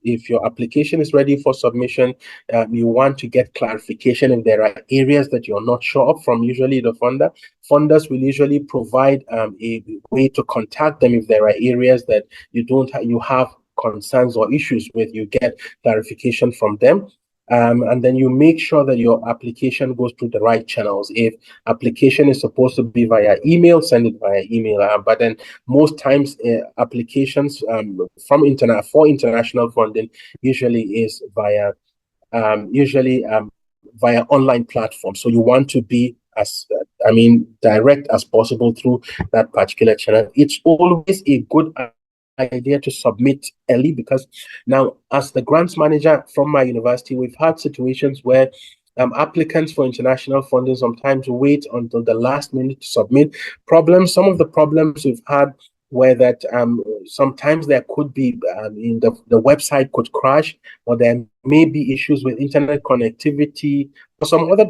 if your application is ready for submission, you want to get clarification if there are areas that you're not sure of from usually the funder. Funders will usually provide a way to contact them if there are areas that you have concerns or issues with. You get clarification from them. And then you make sure that your application goes through the right channels. If application is supposed to be via email, send it via email. But then most times applications for international funding usually is via via online platforms. So you want to be as direct as possible through that particular channel. It's always a good idea to submit early, because now, as the grants manager from my university, we've had situations where applicants for international funding sometimes wait until the last minute to submit. Some of the problems we've had were that sometimes there could be the website could crash, or there may be issues with internet connectivity, or some other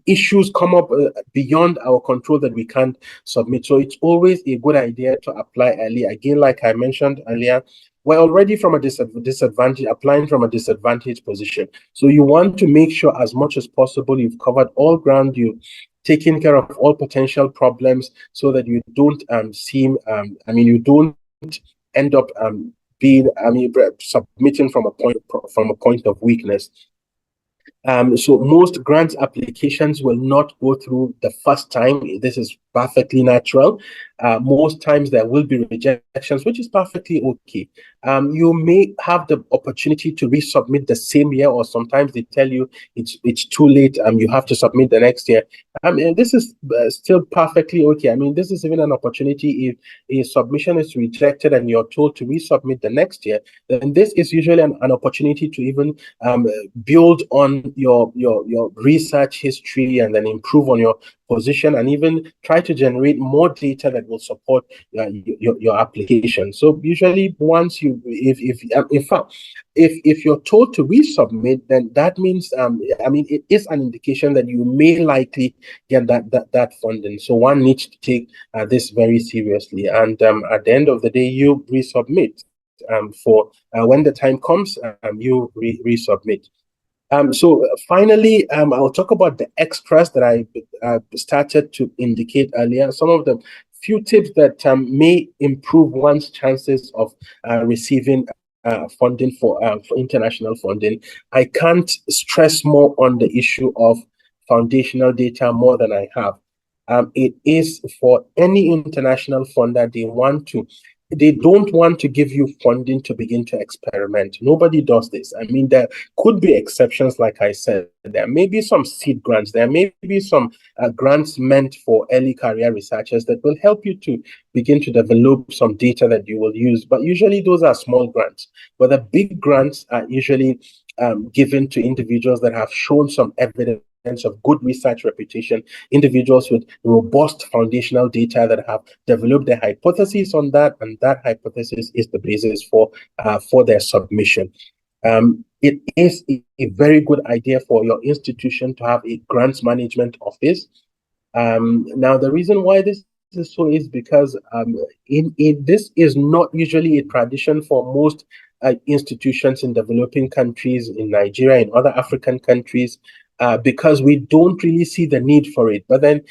issues come up beyond our control that we can't submit. So it's always a good idea to apply early. Again, like I mentioned earlier, we're already from a disadvantage, applying from a disadvantaged position. So you want to make sure as much as possible you've covered all ground, you've taken care of all potential problems, so that you don't you don't end up being submitting from a point of weakness. So most grant applications will not go through the first time. This is perfectly natural. Most times there will be rejections, which is perfectly okay. You may have the opportunity to resubmit the same year, or sometimes they tell you it's too late. You have to submit the next year. This is still perfectly okay. This is even an opportunity. If a submission is rejected and you're told to resubmit the next year, then this is usually an opportunity to even build on your research history, and then improve on your position, and even try to generate more data that will support your application. So usually, once you, if you're told to resubmit, then that means it is an indication that you may likely get that funding. So one needs to take this very seriously, and at the end of the day, you resubmit. For when the time comes, you resubmit. So finally, I'll talk about the extras that I started to indicate earlier. Some of the few tips that may improve one's chances of receiving funding for international funding. I can't stress more on the issue of foundational data more than I have. It is for any international funder, they don't want to give you funding to begin to experiment. Nobody does this. There could be exceptions, like I said. There may be some seed grants. There may be some grants meant for early career researchers that will help you to begin to develop some data that you will use. But usually those are small grants. But the big grants are usually given to individuals that have shown some evidence of good research reputation, individuals with robust foundational data that have developed their hypotheses on that, and that hypothesis is the basis for their submission. It is a very good idea for your institution to have a grants management office. Now, the reason why this is so is because this is not usually a tradition for most institutions in developing countries, in Nigeria, in other African countries, because we don't really see the need for it. But then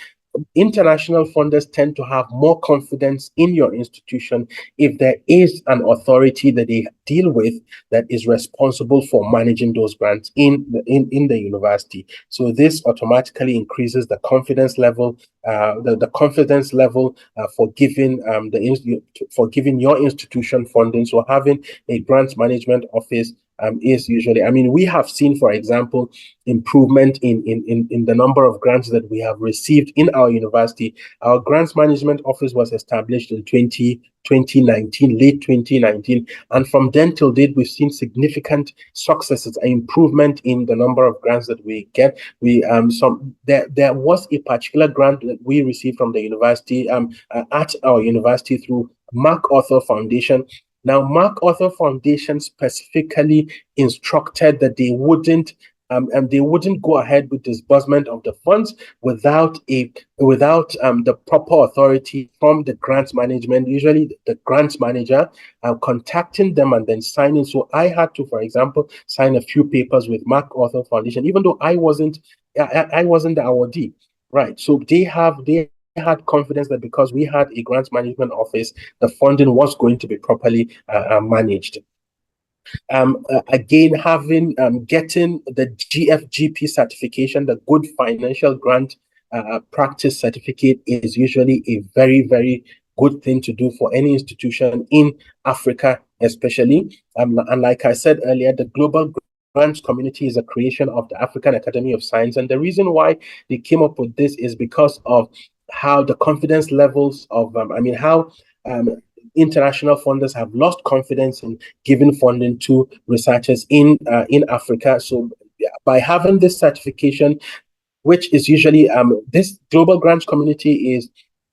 international funders tend to have more confidence in your institution if there is an authority that they deal with that is responsible for managing those grants in the university. So this automatically increases the confidence level, the confidence level for giving for giving your institution funding. So having a grants management office is usually, I mean, we have seen, for example, improvement in the number of grants that we have received in our university. Our grants management office was established in 2019, late 2019. And from then till date, we've seen significant successes, improvement in the number of grants that we get. There was a particular grant that we received from the university at our university through MacArthur Foundation. Now, MacArthur Foundation specifically instructed that they wouldn't go ahead with disbursement of the funds without the proper authority from the grants management, usually the grants manager, contacting them and then signing. So I had to, for example, sign a few papers with MacArthur Foundation, even though I wasn't the awardee, right? So they had confidence that because we had a grants management office, the funding was going to be properly managed. Again, getting the GFGP certification, the Good Financial Grant Practice certificate, is usually a very, very good thing to do for any institution in Africa, especially. And like I said earlier, the Global Grants Community is a creation of the African Academy of Science. And the reason why they came up with this is because of how the confidence levels of, how international funders have lost confidence in giving funding to researchers in Africa. So by having this certification, which is usually this global grants community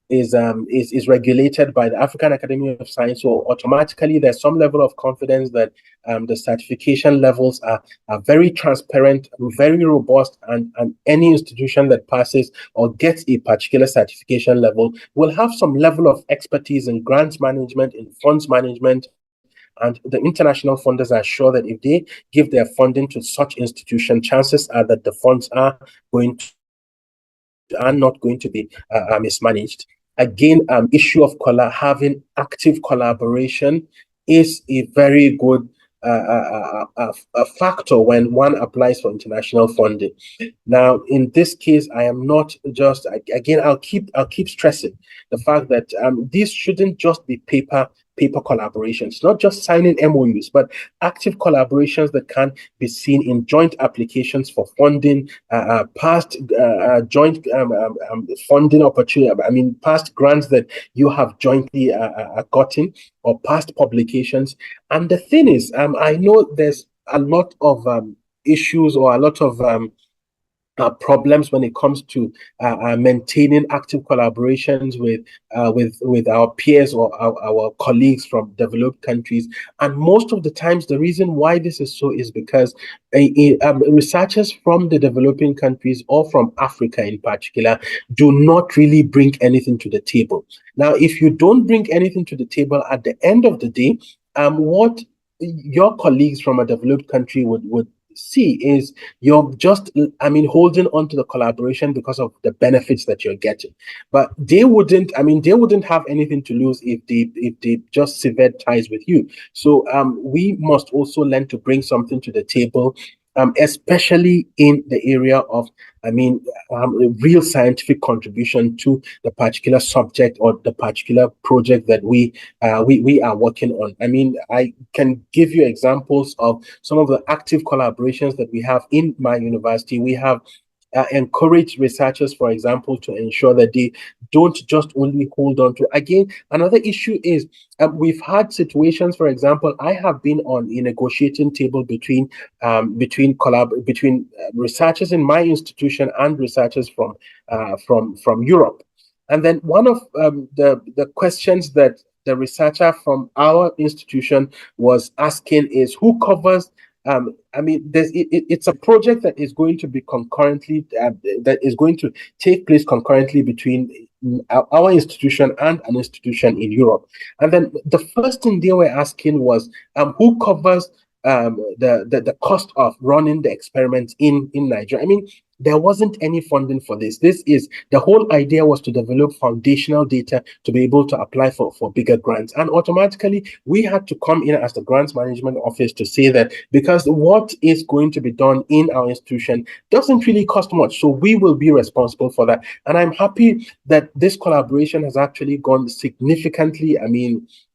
is regulated by the African Academy of Science. So automatically there's some level of confidence that the certification levels are very transparent, very robust, and any institution that passes or gets a particular certification level will have some level of expertise in grants management, in funds management. And the international funders are sure that if they give their funding to such institution, chances are that the funds are not going to be mismanaged. Again, issue of having active collaboration is a very good a factor when one applies for international funding. Now, in this case, I am not just, again, I'll keep stressing the fact that these shouldn't just be paper collaborations, not just signing MOUs, but active collaborations that can be seen in joint applications for funding, past joint funding opportunity, past grants that you have jointly gotten, or past publications. And the thing is, I know there's a lot of issues, or a lot of problems when it comes to maintaining active collaborations with our peers or our colleagues from developed countries. And most of the times, the reason why this is so is because researchers from the developing countries, or from Africa in particular, do not really bring anything to the table. Now, if you don't bring anything to the table, at the end of the day, what your colleagues from a developed country would see is you're just holding on to the collaboration because of the benefits that you're getting, but they wouldn't have anything to lose if they just severed ties with you. So we must also learn to bring something to the table, especially in the area of real scientific contribution to the particular subject or the particular project that we are working on. I can give you examples of some of the active collaborations that we have in my university. We have encourage researchers, for example, to ensure that they don't just only hold on to. Again, another issue is we've had situations, for example, I have been on a negotiating table between researchers in my institution and researchers from Europe. And then one of the questions that the researcher from our institution was asking is, who covers I mean, it's a project that is going to be concurrently, that is going to take place concurrently between our institution and an institution in Europe. And then the first thing they were asking was, who covers the cost of running the experiments in Nigeria? I mean, there wasn't any funding for this. The whole idea was to develop foundational data to be able to apply for bigger grants. And automatically, we had to come in as the grants management office to say that because what is going to be done in our institution doesn't really cost much, so we will be responsible for that. And I'm happy that this collaboration has actually gone significantly,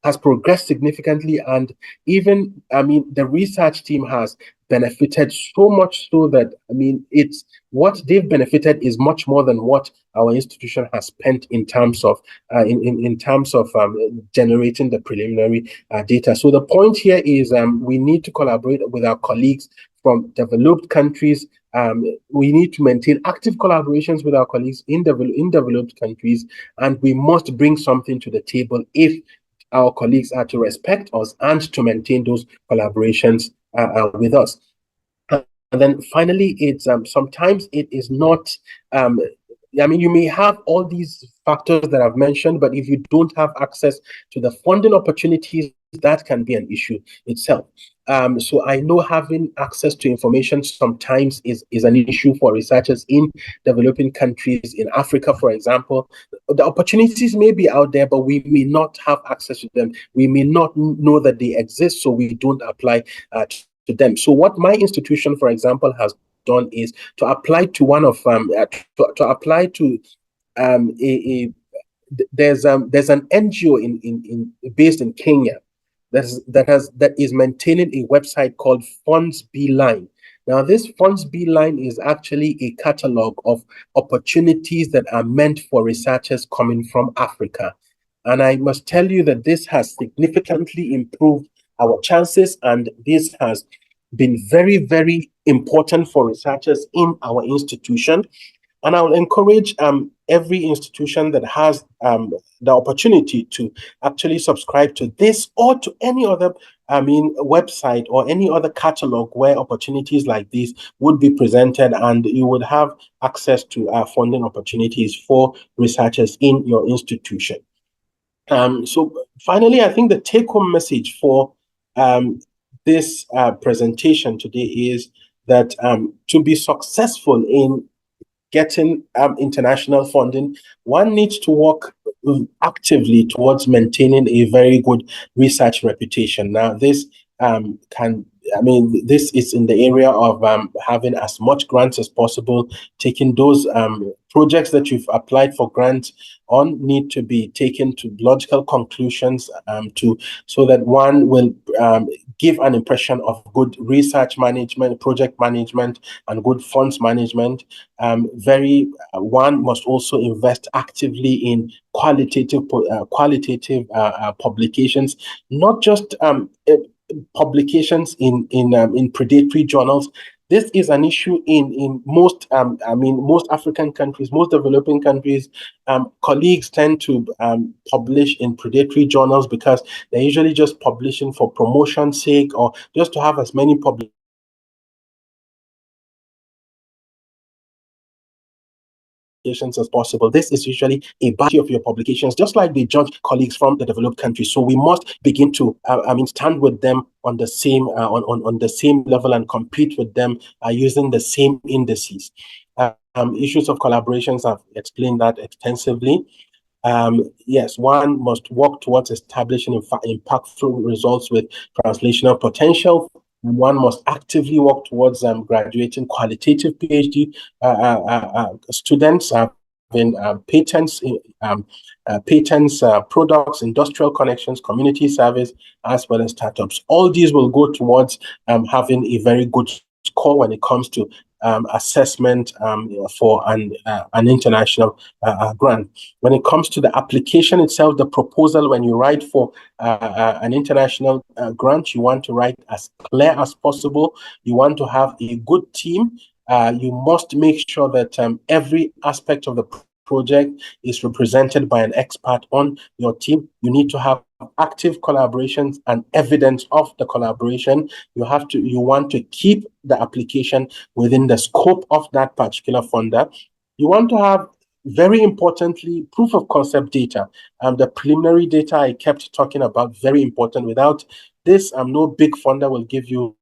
has progressed significantly. And even, the research team has benefited so much so that, it's what they've benefited is much more than what our institution has spent in terms of generating the preliminary data. So the point here is we need to collaborate with our colleagues from developed countries. We need to maintain active collaborations with our colleagues in developed countries, and we must bring something to the table if our colleagues are to respect us and to maintain those collaborations with us. And then finally, it's sometimes it is not. You may have all these factors that I've mentioned, but if you don't have access to the funding opportunities, that can be an issue itself. So I know having access to information sometimes is an issue for researchers in developing countries, in Africa, for example. The opportunities may be out there, but we may not have access to them. We may not know that they exist, so we don't apply to them. So what my institution, for example, has done is to apply to one of to apply to there's an NGO in based in Kenya that is maintaining a website called Funds Beeline. Now, this Funds Beeline is actually a catalog of opportunities that are meant for researchers coming from Africa. And I must tell you that this has significantly improved our chances, and this has been very, very important for researchers in our institution. And I will encourage every institution that has the opportunity to actually subscribe to this or to any other website or any other catalog where opportunities like this would be presented, and you would have access to funding opportunities for researchers in your institution. So finally, I think the take-home message for this presentation today is that to be successful in getting international funding, one needs to work actively towards maintaining a very good research reputation. Now, this this is in the area of having as much grants as possible, taking those projects that you've applied for grants on need to be taken to logical conclusions so that one will give an impression of good research management, project management, and good funds management. One must also invest actively in qualitative publications, not just publications in predatory journals. This is an issue in most African countries, most developing countries. Colleagues tend to publish in predatory journals because they're usually just publishing for promotion's sake or just to have as many publications as possible. This is usually a body of your publications, just like they judge colleagues from the developed countries. So we must begin to, stand with them on the same on the same level and compete with them using the same indices. Issues of collaborations, I've explained that extensively. Yes, one must work towards establishing impactful results with translational potential. One must actively work towards graduating qualitative PhD students, having patents, products, industrial connections, community service, as well as startups. All these will go towards having a very good score when it comes to assessment for an international grant. When it comes to the application itself, the proposal, when you write for an international grant, you want to write as clear as possible. You want to have a good team. You must make sure that every aspect of the project is represented by an expert on your team. You need to have active collaborations and evidence of the collaboration. You want to keep the application within the scope of that particular funder. You want to have, very importantly, proof of concept data. The preliminary data I kept talking about, very important. Without this, no big funder will give you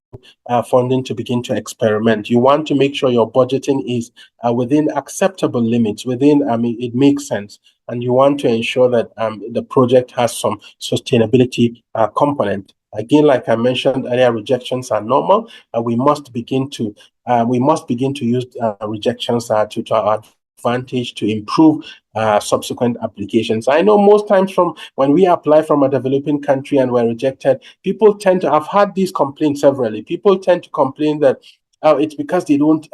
funding to begin to experiment. You want to make sure your budgeting is within acceptable limits, it makes sense. And you want to ensure that the project has some sustainability component. Again, like I mentioned earlier, rejections are normal. We must begin to use rejections to our advantage to improve subsequent applications. I know most times from when we apply from a developing country and we're rejected, people tend to, I've had these complaints severally. People tend to complain that it's because they don't.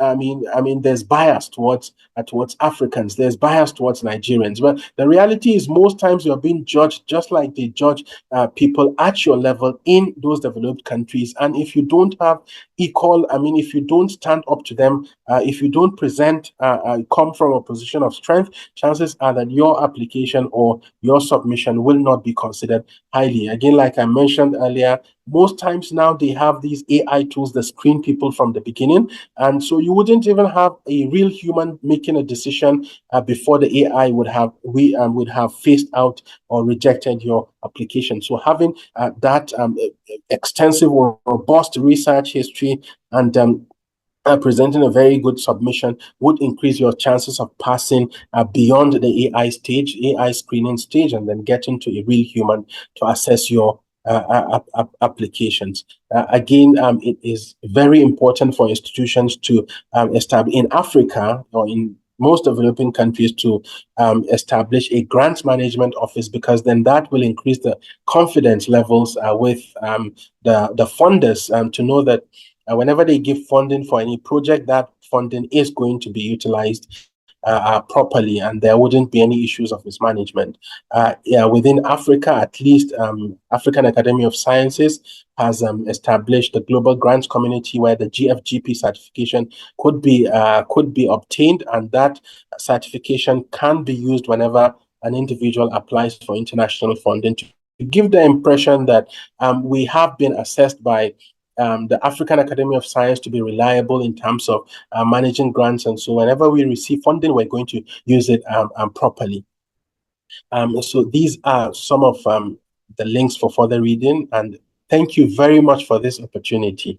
There's bias towards Africans. There's bias towards Nigerians. But the reality is, most times you're being judged just like they judge people at your level in those developed countries. And if you don't have equal, if you don't stand up to them, if you don't come from a position of strength, chances are that your application or your submission will not be considered highly. Again, like I mentioned earlier, most times now they have these AI tools that screen people from the beginning, and so you wouldn't even have a real human making a decision before the AI would have phased out or rejected your application. So having that extensive or robust research history and presenting a very good submission would increase your chances of passing beyond the AI screening stage, and then getting to a real human to assess your applications. Again, it is very important for institutions to establish in Africa or in most developing countries to establish a grants management office, because then that will increase the confidence levels with the funders to know that whenever they give funding for any project, that funding is going to be utilized properly, and there wouldn't be any issues of mismanagement. Within Africa, at least, African Academy of Sciences has established the global grants community where the GFGP certification could be obtained, and that certification can be used whenever an individual applies for international funding, to give the impression that we have been assessed by the African Academy of Science to be reliable in terms of managing grants. And so whenever we receive funding, we're going to use it properly. So these are some of the links for further reading, and thank you very much for this opportunity.